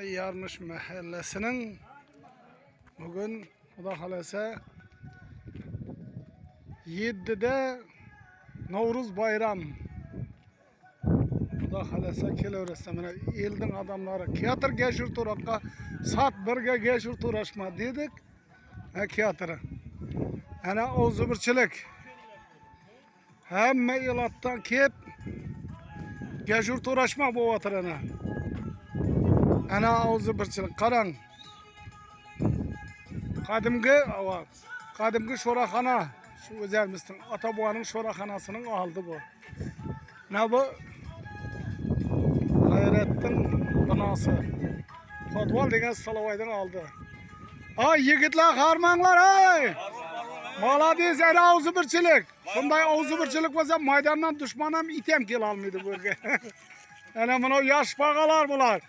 Yarmış mahallesinin bugün Xudo xolasa 7'de Novruz bayram. Xudo xolasa kelaversa mana elning adamlari teatr gashir turaqqa saat 1ga gashir turashma dedik. Teatri. Ana o'zibirchilik. Hamma elatdan kelib gashir turashma bo'layotir ana. Ana o'zibirchilik qarang. Qadimgi sho'raxona, shu o'zimizning ota-boboning sho'raxonasining oldi bu. Mana bu G'ayratning binosi. Podval degan Salovoydan oldi. Ay yigitlar, qarmanglar ay! Молодец, ana o'zibirchilik. Shunday o'zibirchilik bo'lsa, maydondan dushman ham it ham kela olmaydi bu yerga. Ana mana yosh bog'alar bular.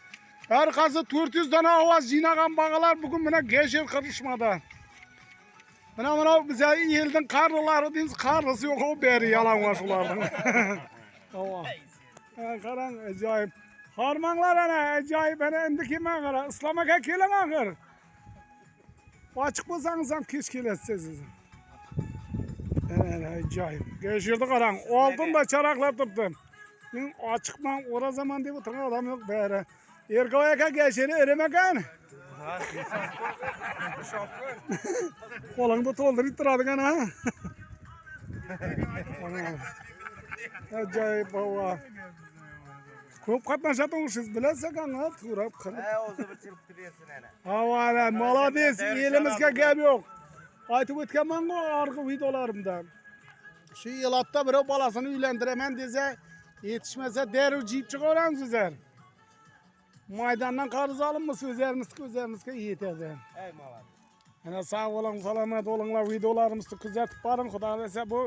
Her qasi 400 dona ovoz jinagan bog'alar bugun mana gashir qilishmadi. Mana bize elning qarlilari deymiz, qarlisi yo'q o beri yalang'och ularning. Qarang, ajoyib. Qarmanglar ana, ajoyib ana endi kelmang qara. Islom aka keling axir. Ochiq bo'lsangiz ham kech kelasiz siz. Ana ajoyib. Gashirni qarang, oldinda charaqlab turibdi. Men ochiqman, o'razaman deb o'tirgan odam yo'q bari. Erkoy aka gashiri eremagan. Qo'lingni to'ldirib turadigan ha. Ajoyib bova. Ko'p qatnashadingiz bilasiz-kan, turib qirib. O'zibirchilik qilyapsan ana. Avvala, молодец, elimizga gap yo'q. Aytib o'tganman-ku orqa videolarimda. Shu elatda birov bolasini uylantiraman desa, yetishmasa darrov jiyib chiqaramiz sizlar. Maydondan qarz olinmasa o'zlarimizga yetadi. Ey malak. Ana sog' bo'ling, salomat bo'linglar, videolarimizni kuzatib boring. Xudo xolasa bu